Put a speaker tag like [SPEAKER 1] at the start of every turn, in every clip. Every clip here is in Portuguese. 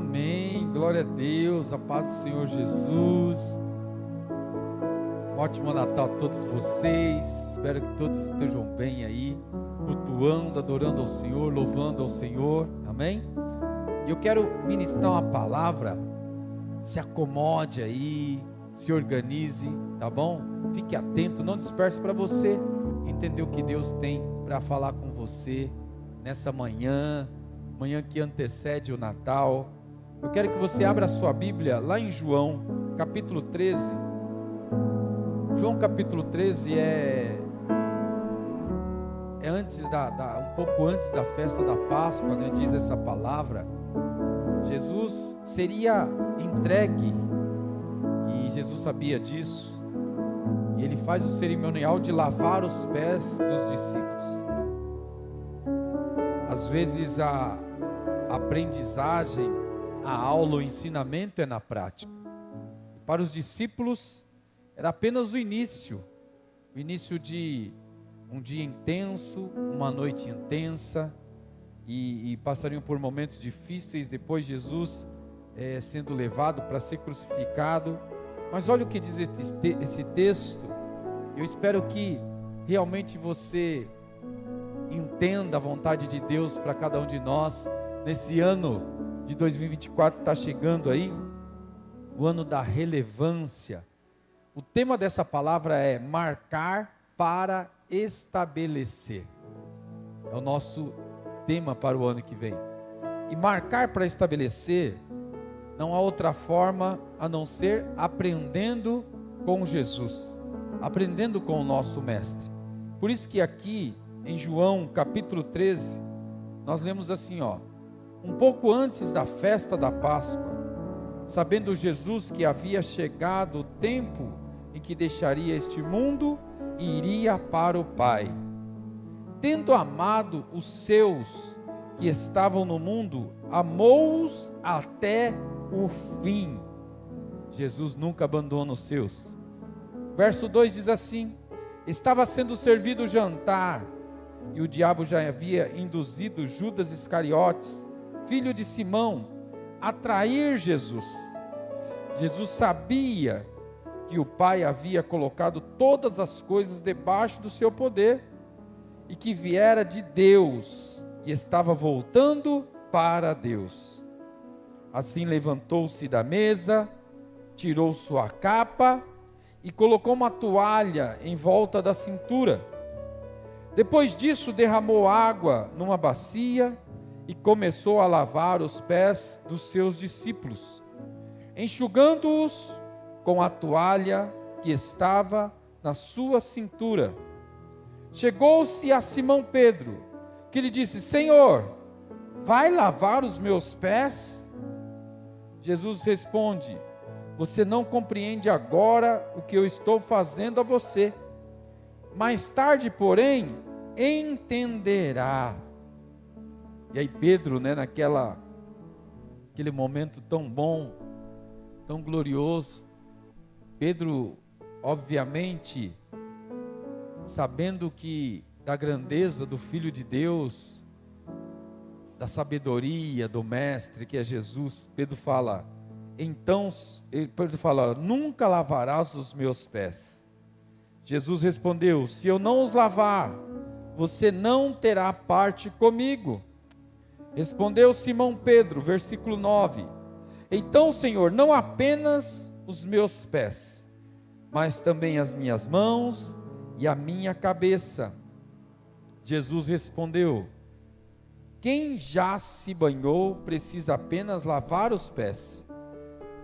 [SPEAKER 1] Amém, glória a Deus, a paz do Senhor Jesus. Um ótimo Natal a todos vocês. Espero que todos estejam bem aí, cultuando, adorando ao Senhor, louvando ao Senhor. Amém? E eu quero ministrar uma palavra. Se acomode aí, se organize, tá bom? Fique atento, não disperse, para você entender o que Deus tem para falar com você nessa manhã que antecede o Natal. Eu quero que você abra a sua Bíblia lá em João, capítulo 13. João capítulo 13 é antes um pouco antes da festa da Páscoa, né? Diz essa palavra. Jesus seria entregue, e Jesus sabia disso, e ele faz o cerimonial de lavar os pés dos discípulos. Às vezes a aprendizagem, a aula, o ensinamento é na prática. Para os discípulos era apenas o início de um dia intenso, uma noite intensa, e passariam por momentos difíceis. Depois Jesus sendo levado para ser crucificado. Mas olha o que diz esse texto. Eu espero que realmente você entenda a vontade de Deus para cada um de nós. Nesse ano de 2024 está chegando aí, o ano da relevância. O tema dessa palavra é marcar para estabelecer. É o nosso tema para o ano que vem. E marcar para estabelecer não há outra forma a não ser aprendendo com Jesus, aprendendo com o nosso mestre. Por isso que aqui em João capítulo 13 nós lemos assim, um pouco antes da festa da Páscoa, sabendo Jesus que havia chegado o tempo em que deixaria este mundo e iria para o Pai, tendo amado os seus que estavam no mundo, amou-os até o fim. Jesus nunca abandona os seus. Verso 2 diz assim: estava sendo servido o jantar, e o diabo já havia induzido Judas Iscariotes, filho de Simão, a trair Jesus. Jesus sabia que o Pai havia colocado todas as coisas debaixo do seu poder, e que viera de Deus, e estava voltando para Deus. Assim levantou-se da mesa, tirou sua capa, e colocou uma toalha em volta da cintura. Depois disso derramou água numa bacia, e começou a lavar os pés dos seus discípulos, enxugando-os com a toalha que estava na sua cintura. Chegou-se a Simão Pedro, que lhe disse: Senhor, vai lavar os meus pés? Jesus responde: você não compreende agora o que eu estou fazendo a você. Mais tarde, porém, entenderá. E aí Pedro, naquele momento tão bom, tão glorioso, Pedro, obviamente, sabendo que da grandeza do Filho de Deus, da sabedoria do Mestre que é Jesus, Pedro fala, nunca lavarás os meus pés. Jesus respondeu: se eu não os lavar, você não terá parte comigo. Respondeu Simão Pedro, versículo 9: então, Senhor, não apenas os meus pés, mas também as minhas mãos e a minha cabeça. Jesus respondeu: quem já se banhou precisa apenas lavar os pés.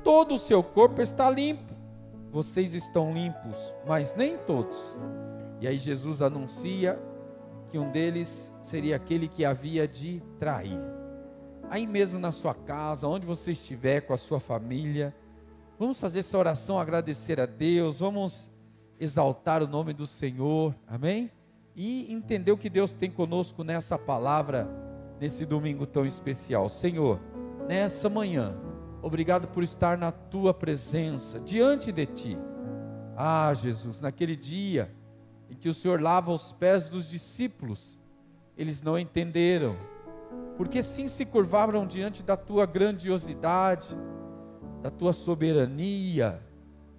[SPEAKER 1] Todo o seu corpo está limpo. Vocês estão limpos, mas nem todos. E aí Jesus anuncia que um deles seria aquele que havia de trair. Aí mesmo na sua casa, onde você estiver com a sua família, vamos fazer essa oração, agradecer a Deus, vamos exaltar o nome do Senhor, amém? E entender o que Deus tem conosco nessa palavra, nesse domingo tão especial. Senhor, nessa manhã, obrigado por estar na tua presença, diante de ti. Jesus, naquele dia em que o Senhor lava os pés dos discípulos, eles não entenderam, porque sim se curvaram diante da tua grandiosidade, da tua soberania,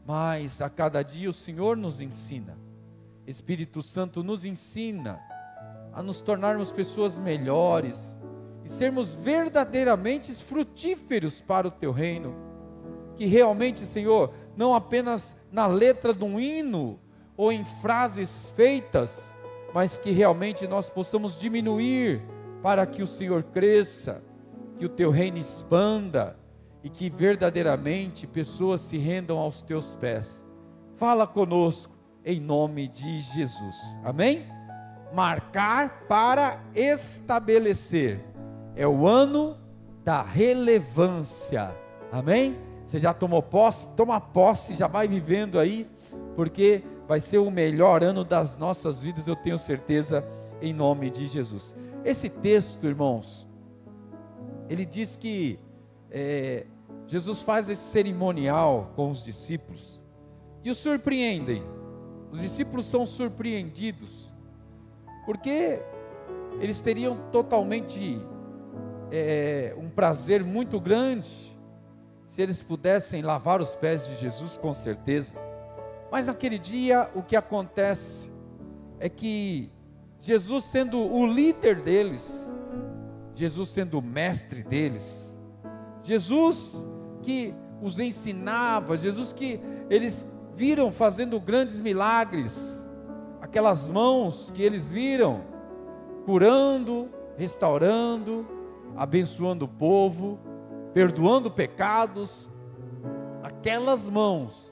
[SPEAKER 1] mas a cada dia o Senhor nos ensina. Espírito Santo nos ensina a nos tornarmos pessoas melhores e sermos verdadeiramente frutíferos para o teu reino. Que realmente, Senhor, não apenas na letra de um hino ou em frases feitas, mas que realmente nós possamos diminuir para que o Senhor cresça, que o teu reino expanda e que verdadeiramente pessoas se rendam aos teus pés. Fala conosco em nome de Jesus, amém? Marcar para estabelecer, é o ano da relevância, amém? Você já tomou posse? Toma posse, já vai vivendo aí, porque vai ser o melhor ano das nossas vidas, eu tenho certeza, em nome de Jesus. Esse texto, irmãos, ele diz que Jesus faz esse cerimonial com os discípulos, e os surpreendem. Os discípulos são surpreendidos, porque eles teriam totalmente um prazer muito grande, se eles pudessem lavar os pés de Jesus, com certeza. Mas naquele dia, o que acontece é que Jesus, sendo o líder deles, Jesus sendo o mestre deles, Jesus que os ensinava, Jesus que eles viram fazendo grandes milagres, aquelas mãos que eles viram, curando, restaurando, abençoando o povo, perdoando pecados, aquelas mãos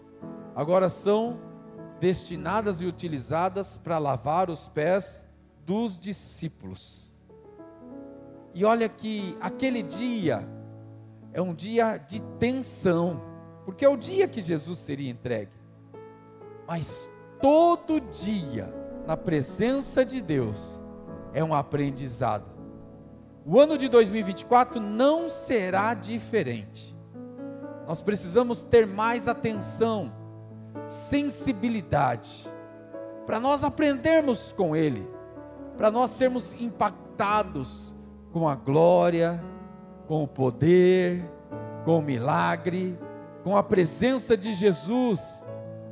[SPEAKER 1] agora são destinadas e utilizadas para lavar os pés dos discípulos. E olha que aquele dia é um dia de tensão, porque é o dia que Jesus seria entregue. Mas todo dia, na presença de Deus, é um aprendizado. O ano de 2024 não será diferente. Nós precisamos ter mais atenção, sensibilidade, para nós aprendermos com Ele, para nós sermos impactados com a glória, com o poder, com o milagre, com a presença de Jesus,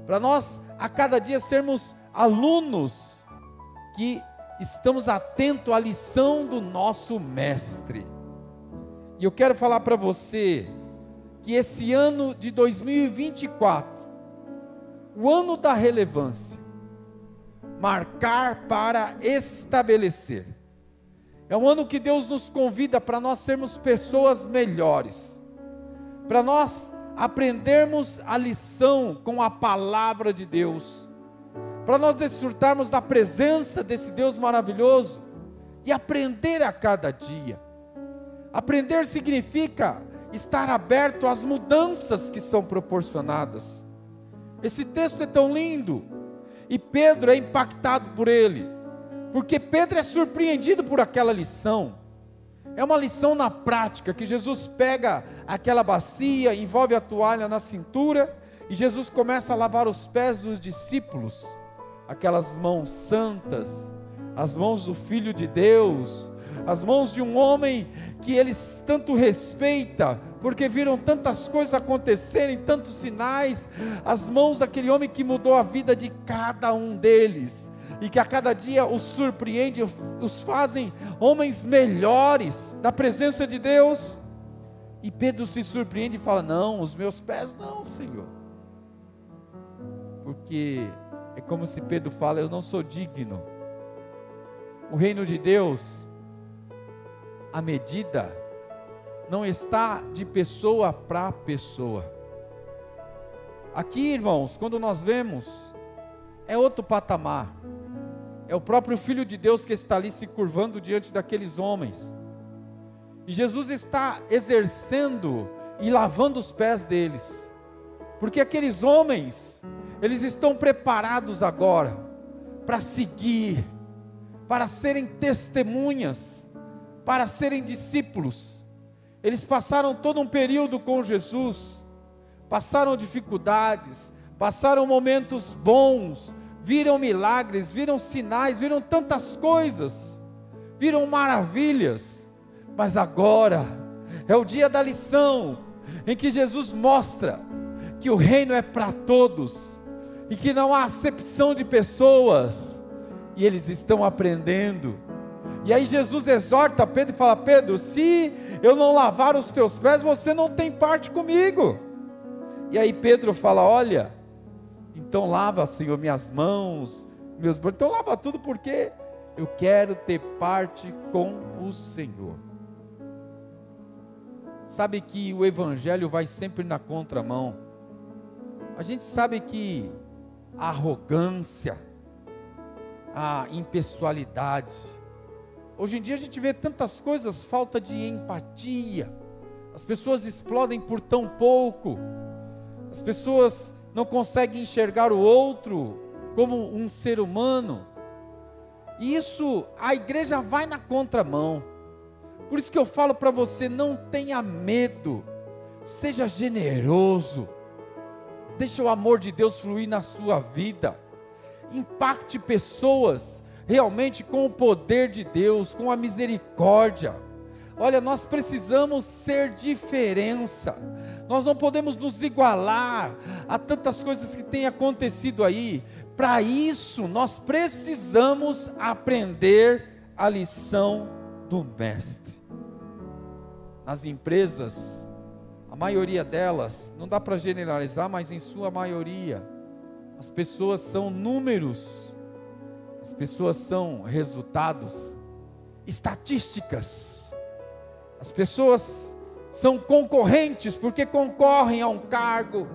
[SPEAKER 1] para nós a cada dia sermos alunos que estamos atentos à lição do nosso mestre. E eu quero falar para você que esse ano de 2024, o ano da relevância, marcar para estabelecer, é um ano que Deus nos convida para nós sermos pessoas melhores, para nós aprendermos a lição com a palavra de Deus, para nós desfrutarmos da presença desse Deus maravilhoso e aprender a cada dia. Aprender significa estar aberto às mudanças que são proporcionadas. Esse texto é tão lindo, e Pedro é impactado por ele, porque Pedro é surpreendido por aquela lição. É uma lição na prática, que Jesus pega aquela bacia, envolve a toalha na cintura, e Jesus começa a lavar os pés dos discípulos, aquelas mãos santas, as mãos do Filho de Deus, as mãos de um homem que eles tanto respeitam, porque viram tantas coisas acontecerem, tantos sinais, as mãos daquele homem que mudou a vida de cada um deles, e que a cada dia os surpreende, os fazem homens melhores na presença de Deus. E Pedro se surpreende e fala: não, os meus pés não, Senhor, porque é como se Pedro fala: eu não sou digno. O reino de Deus, a medida não está de pessoa para pessoa. Aqui, irmãos, quando nós vemos, é outro patamar. É o próprio Filho de Deus que está ali se curvando diante daqueles homens, e Jesus está exercendo e lavando os pés deles, porque aqueles homens, eles estão preparados agora para seguir, para serem testemunhas, para serem discípulos. Eles passaram todo um período com Jesus, passaram dificuldades, passaram momentos bons, viram milagres, viram sinais, viram tantas coisas, viram maravilhas, Mas agora é o dia da lição, em que Jesus mostra que o reino é para todos, e que não há acepção de pessoas, e eles estão aprendendo. E aí Jesus exorta Pedro e fala: Pedro, se eu não lavar os teus pés, você não tem parte comigo. E aí Pedro fala: olha, então lava, Senhor, minhas mãos, meus braços, então lava tudo, porque eu quero ter parte com o Senhor. Sabe que o evangelho vai sempre na contramão. A gente sabe que a arrogância, a impessoalidade, hoje em dia a gente vê tantas coisas, falta de empatia, as pessoas explodem por tão pouco, as pessoas não conseguem enxergar o outro como um ser humano, e isso, a igreja vai na contramão. Por isso que eu falo para você: não tenha medo, seja generoso, deixa o amor de Deus fluir na sua vida, impacte pessoas realmente com o poder de Deus, com a misericórdia. Olha, nós precisamos ser diferença, nós não podemos nos igualar a tantas coisas que têm acontecido aí. Para isso nós precisamos aprender a lição do mestre. Nas empresas, a maioria delas, não dá para generalizar, mas em sua maioria, as pessoas são números, as pessoas são resultados, estatísticas. As pessoas são concorrentes, porque concorrem a um cargo,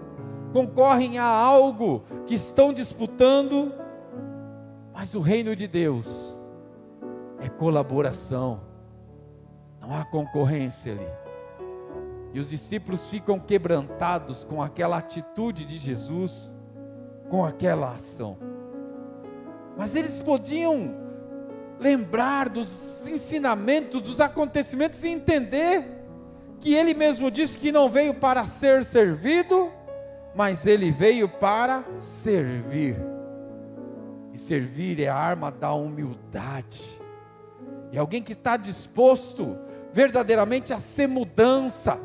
[SPEAKER 1] concorrem a algo que estão disputando, mas o reino de Deus é colaboração, não há concorrência ali. E os discípulos ficam quebrantados com aquela atitude de Jesus, com aquela ação. Mas eles podiam lembrar dos ensinamentos, dos acontecimentos, e entender que ele mesmo disse que não veio para ser servido, mas ele veio para servir. E servir é a arma da humildade. E alguém que está disposto verdadeiramente a ser mudança,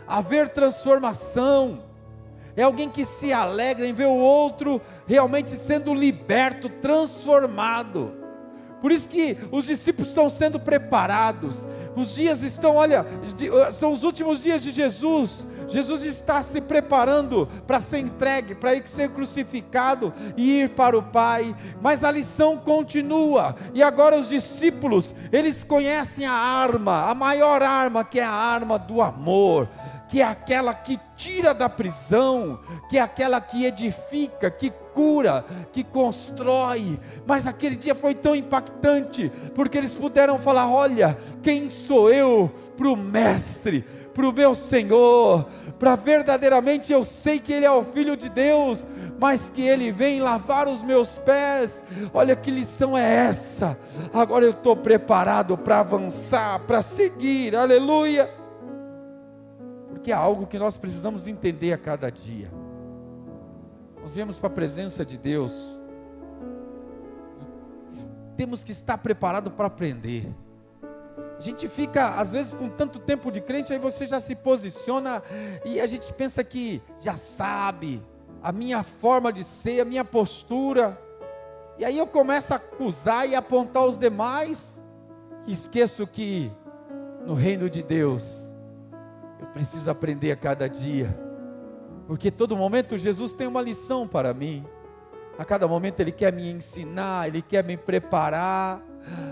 [SPEAKER 1] a ver transformação. É alguém que se alegra em ver o outro realmente sendo liberto, transformado. Por isso que os discípulos estão sendo preparados. Os dias estão, olha, são os últimos dias de Jesus. Jesus está se preparando para ser entregue, para ir ser crucificado e ir para o Pai. Mas a lição continua. E agora os discípulos, eles conhecem a arma, a maior arma, que é a arma do amor, que é aquela que tira da prisão, que é aquela que edifica, que cura, que constrói. Mas aquele dia foi tão impactante, porque eles puderam falar: olha, quem sou eu para o Mestre, para o meu Senhor, para verdadeiramente eu sei que Ele é o Filho de Deus, mas que Ele vem lavar os meus pés. Olha que lição é essa. Agora eu estou preparado para avançar, para seguir, aleluia. Porque é algo que nós precisamos entender a cada dia. Nós viemos para a presença de Deus e temos que estar preparado para aprender. A gente fica às vezes com tanto tempo de crente, aí você já se posiciona e a gente pensa que já sabe a minha forma de ser, a minha postura, e aí eu começo a acusar e apontar os demais, e esqueço que no reino de Deus eu preciso aprender a cada dia, porque todo momento Jesus tem uma lição para mim. A cada momento Ele quer me ensinar, Ele quer me preparar.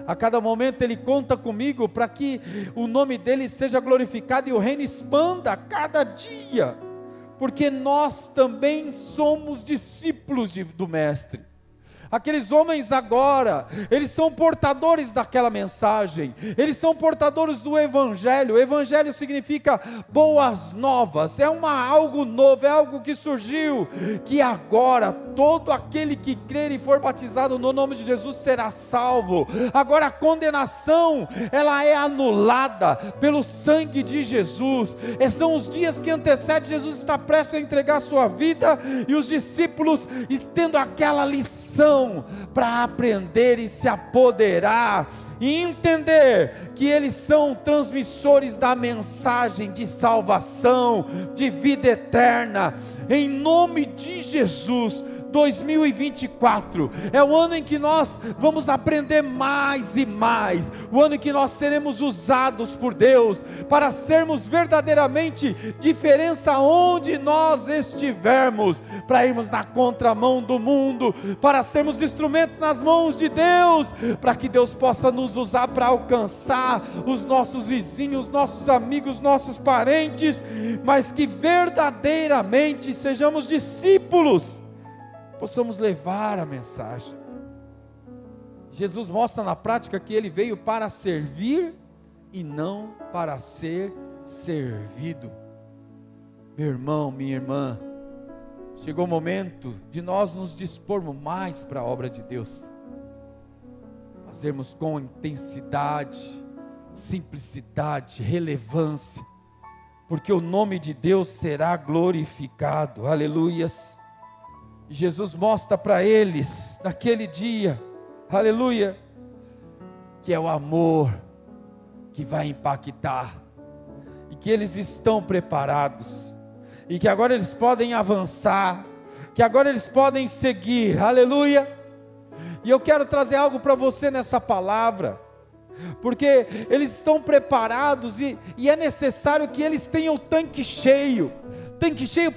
[SPEAKER 1] A cada momento Ele conta comigo para que o nome dEle seja glorificado e o reino expanda a cada dia, porque nós também somos discípulos do Mestre. Aqueles homens agora, eles são portadores daquela mensagem, eles são portadores do Evangelho. O Evangelho significa boas novas, é algo novo, é algo que surgiu, que agora todo aquele que crer e for batizado no nome de Jesus será salvo. Agora a condenação, ela é anulada pelo sangue de Jesus. São os dias que antecedem Jesus estar prestes a entregar a sua vida, e os discípulos tendo aquela lição, coração para aprender e se apoderar e entender que eles são transmissores da mensagem de salvação, de vida eterna. Em nome de Jesus, 2024 é o ano em que nós vamos aprender mais e mais, o ano em que nós seremos usados por Deus para sermos verdadeiramente diferença onde nós estivermos, para irmos na contramão do mundo, para sermos instrumentos nas mãos de Deus, para que Deus possa nos usar para alcançar os nossos vizinhos, nossos amigos, nossos parentes, mas que verdadeiramente sejamos discípulos, possamos levar a mensagem. Jesus mostra na prática que Ele veio para servir e não para ser servido. Meu irmão, minha irmã, chegou o momento de nós nos dispormos mais para a obra de Deus, fazermos com intensidade, simplicidade, relevância, porque o nome de Deus será glorificado. Aleluias. E Jesus mostra para eles, naquele dia, aleluia, que é o amor que vai impactar, e que eles estão preparados, e que agora eles podem avançar, que agora eles podem seguir, aleluia. E eu quero trazer algo para você nessa palavra, porque eles estão preparados, e é necessário que eles tenham o tanque cheio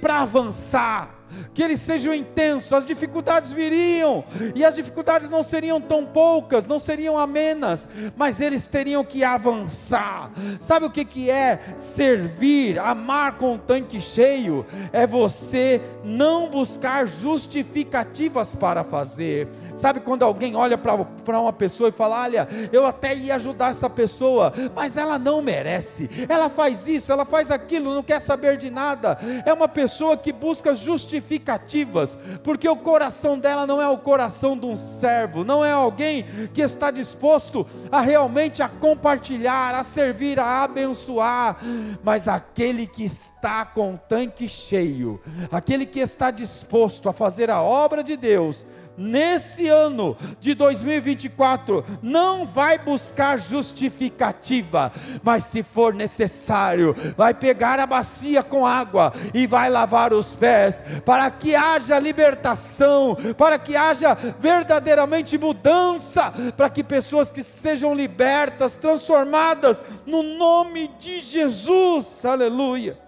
[SPEAKER 1] para avançar, que eles sejam intensos. As dificuldades viriam, e as dificuldades não seriam tão poucas, não seriam amenas, mas eles teriam que avançar. Sabe o que é servir, amar com o tanque cheio? É você não buscar justificativas para fazer. Sabe quando alguém olha para uma pessoa e fala: olha, eu até ia ajudar essa pessoa, mas ela não merece, ela faz isso, ela faz aquilo, não quer saber de nada. É uma pessoa que busca justificativas, porque o coração dela não é o coração de um servo, não é alguém que está disposto a realmente a compartilhar, a servir, a abençoar, mas aquele que está com o tanque cheio, aquele que está disposto a fazer a obra de Deus, nesse ano de 2024, não vai buscar justificativa, mas se for necessário, vai pegar a bacia com água e vai lavar os pés, para que haja libertação, para que haja verdadeiramente mudança, para que pessoas que sejam libertas, transformadas, no nome de Jesus, aleluia.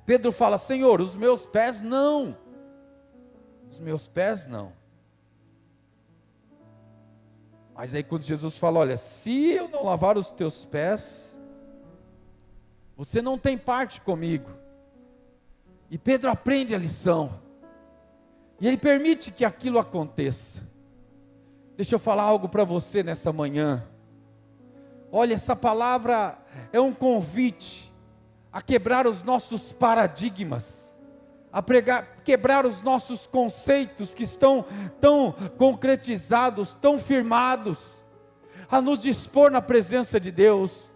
[SPEAKER 1] Pedro fala: Senhor, os meus pés não. Os meus pés não. Mas aí quando Jesus fala: olha, se eu não lavar os teus pés, você não tem parte comigo. E Pedro aprende a lição, e ele permite que aquilo aconteça. Deixa eu falar algo para você nessa manhã. Olha, essa palavra é um convite a quebrar os nossos paradigmas, a quebrar os nossos conceitos que estão tão concretizados, tão firmados, a nos dispor na presença de Deus,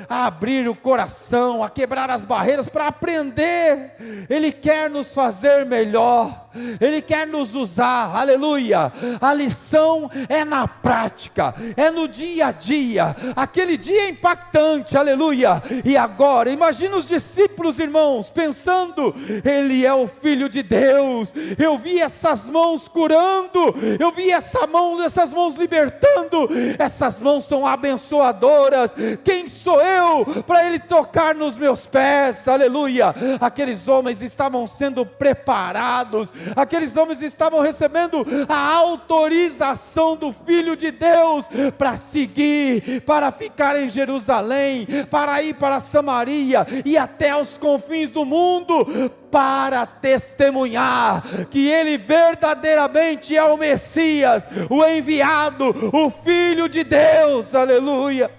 [SPEAKER 1] a abrir o coração, a quebrar as barreiras para aprender. Ele quer nos fazer melhor, Ele quer nos usar, aleluia. A lição é na prática, é no dia a dia. Aquele dia é impactante, aleluia. E agora, imagina os discípulos, irmãos, pensando: Ele é o Filho de Deus. Eu vi essas mãos curando, eu vi essas mãos libertando, essas mãos são abençoadoras. Quem sou eu para Ele tocar nos meus pés? Aleluia. Aqueles homens estavam sendo preparados, aqueles homens estavam recebendo a autorização do Filho de Deus para seguir, para ficar em Jerusalém, para ir para Samaria e até os confins do mundo, para testemunhar que Ele verdadeiramente é o Messias, o enviado, o Filho de Deus, aleluia.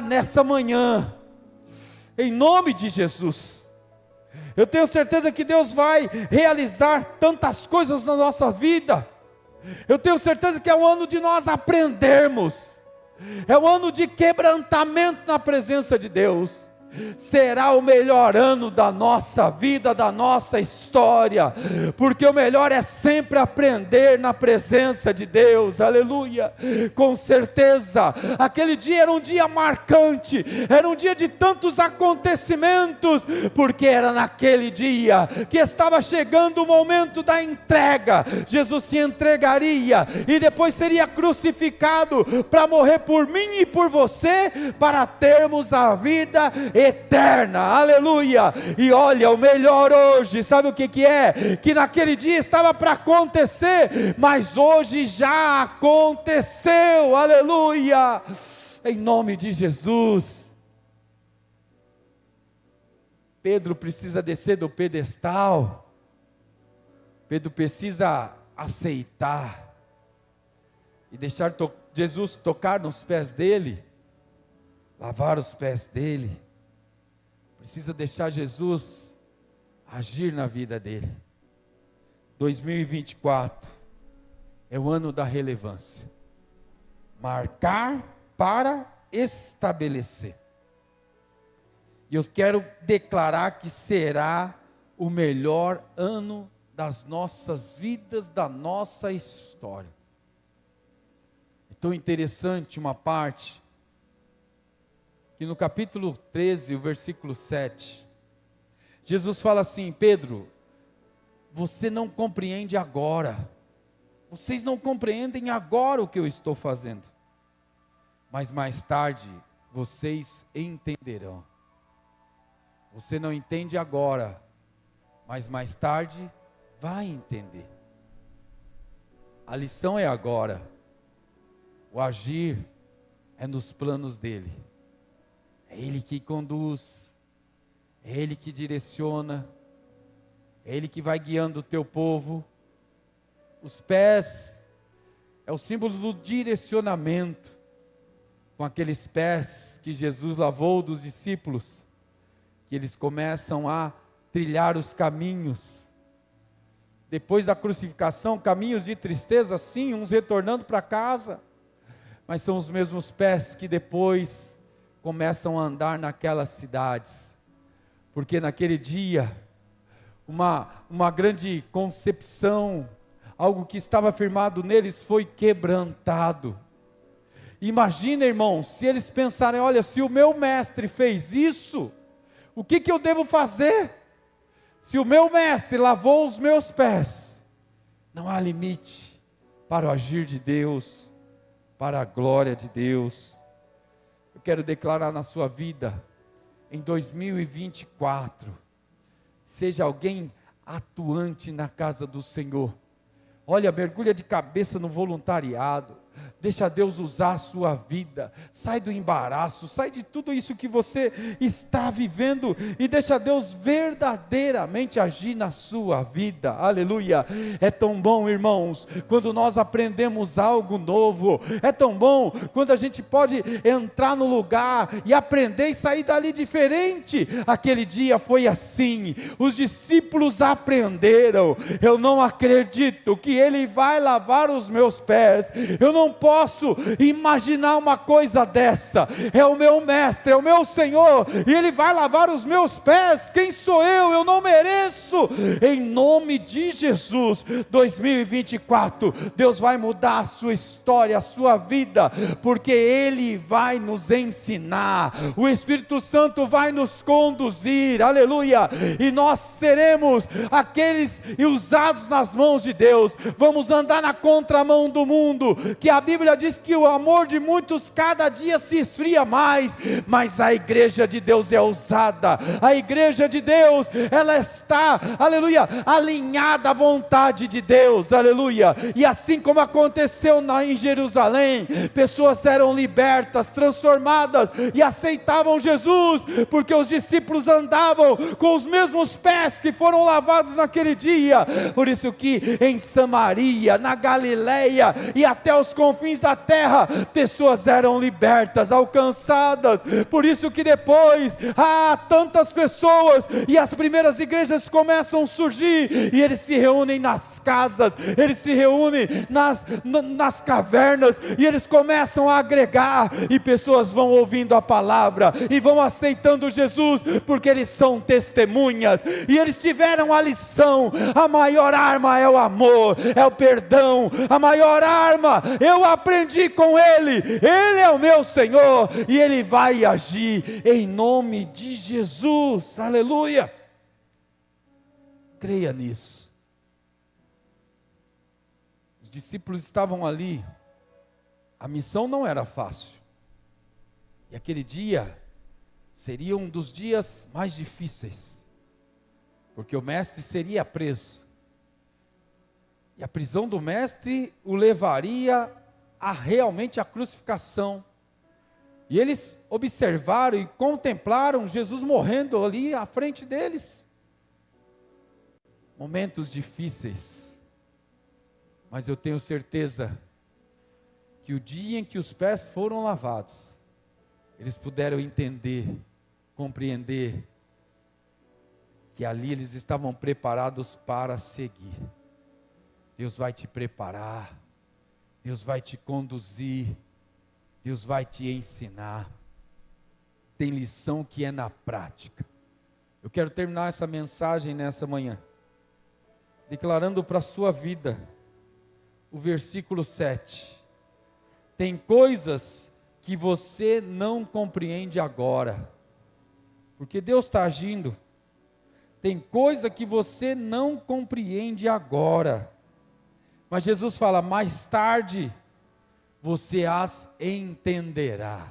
[SPEAKER 1] Nessa manhã, em nome de Jesus, eu tenho certeza que Deus vai realizar tantas coisas na nossa vida. Eu tenho certeza que é o ano de nós aprendermos, é o ano de quebrantamento na presença de Deus, será o melhor ano da nossa vida, da nossa história, porque o melhor é sempre aprender na presença de Deus, aleluia. Com certeza, aquele dia era um dia marcante, era um dia de tantos acontecimentos, porque era naquele dia que estava chegando o momento da entrega. Jesus se entregaria e depois seria crucificado para morrer por mim e por você, para termos a vida eterna, aleluia. E olha, o melhor hoje, sabe o que é? Que naquele dia estava para acontecer, mas hoje já aconteceu, aleluia, em nome de Jesus. Pedro precisa descer do pedestal, Pedro precisa aceitar, e deixar Jesus tocar nos pés dele, lavar os pés dele, precisa deixar Jesus agir na vida dele. 2024 é o ano da relevância, marcar para estabelecer, e eu quero declarar que será o melhor ano das nossas vidas, da nossa história. É tão interessante uma parte, que no capítulo 13, o versículo 7, Jesus fala assim: Pedro, você não compreende agora, vocês não compreendem agora o que eu estou fazendo, mas mais tarde vocês entenderão. Você não entende agora, mas mais tarde vai entender. A lição é agora, o agir é nos planos dele. É Ele que conduz, é Ele que direciona, é Ele que vai guiando o teu povo. Os pés é o símbolo do direcionamento, com aqueles pés que Jesus lavou dos discípulos, que eles começam a trilhar os caminhos. Depois da crucificação, caminhos de tristeza, sim, uns retornando para casa, mas são os mesmos pés que depois começam a andar naquelas cidades, porque naquele dia, uma grande concepção, algo que estava firmado neles foi quebrantado. Imagina, irmãos, se eles pensarem: olha, se o meu mestre fez isso, o que eu devo fazer? Se o meu mestre lavou os meus pés, não há limite para o agir de Deus, para a glória de Deus. Eu quero declarar na sua vida, em 2024, seja alguém atuante na casa do Senhor. Olha, mergulha de cabeça no voluntariado, deixa Deus usar a sua vida, sai do embaraço, sai de tudo isso que você está vivendo, e deixa Deus verdadeiramente agir na sua vida, aleluia. É tão bom, irmãos, quando nós aprendemos algo novo, é tão bom quando a gente pode entrar no lugar e aprender e sair dali diferente. Aquele dia foi assim, os discípulos aprenderam: eu não acredito que Ele vai lavar os meus pés, eu não posso imaginar uma coisa dessa, é o meu mestre, é o meu Senhor, e Ele vai lavar os meus pés, quem sou eu não mereço. Em nome de Jesus, 2024, Deus vai mudar a sua história, a sua vida, porque Ele vai nos ensinar, o Espírito Santo vai nos conduzir, aleluia, e nós seremos aqueles usados nas mãos de Deus. Vamos andar na contramão do mundo, que a Bíblia diz que o amor de muitos cada dia se esfria mais, mas a igreja de Deus é ousada, a igreja de Deus, ela está, aleluia, alinhada à vontade de Deus, aleluia. E assim como aconteceu em Jerusalém, pessoas eram libertas, transformadas e aceitavam Jesus, porque os discípulos andavam com os mesmos pés que foram lavados naquele dia. Por isso que em Samaria, na Galileia e até os confins confins da terra, pessoas eram libertas, alcançadas. Por isso que depois, tantas pessoas, e as primeiras igrejas começam a surgir, e eles se reúnem nas casas, eles se reúnem nas cavernas, e eles começam a agregar, e pessoas vão ouvindo a palavra, e vão aceitando Jesus, porque eles são testemunhas, e eles tiveram a lição. A maior arma é o amor, é o perdão. A maior arma, eu aprendi com Ele é o meu Senhor, e Ele vai agir em nome de Jesus, aleluia. Creia nisso. Os discípulos estavam ali, a missão não era fácil, e aquele dia seria um dos dias mais difíceis, porque o mestre seria preso, e a prisão do mestre o levaria a realmente a crucificação, e eles observaram e contemplaram Jesus morrendo ali à frente deles. Momentos difíceis, mas eu tenho certeza que o dia em que os pés foram lavados, eles puderam entender, compreender, que ali eles estavam preparados para seguir. Deus vai te preparar, Deus vai te conduzir, Deus vai te ensinar. Tem lição que é na prática. Eu quero terminar essa mensagem nessa manhã, declarando para a sua vida, o versículo 7. Tem coisas que você não compreende agora, porque Deus está agindo. Tem coisa que você não compreende agora, mas Jesus fala, mais tarde você as entenderá.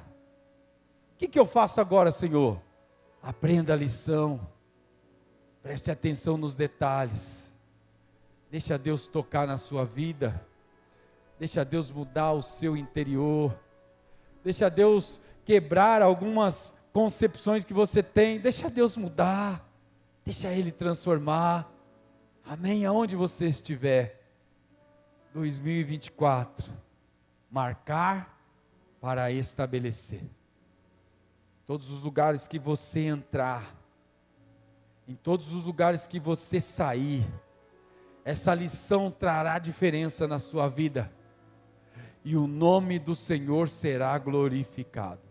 [SPEAKER 1] O que eu faço agora, Senhor? Aprenda a lição, preste atenção nos detalhes, deixa Deus tocar na sua vida, deixa Deus mudar o seu interior, deixa Deus quebrar algumas concepções que você tem, deixa Deus mudar, deixa Ele transformar, amém, aonde você estiver. 2024, marcar para estabelecer. Todos os lugares que você entrar, em todos os lugares que você sair, essa lição trará diferença na sua vida, e o nome do Senhor será glorificado.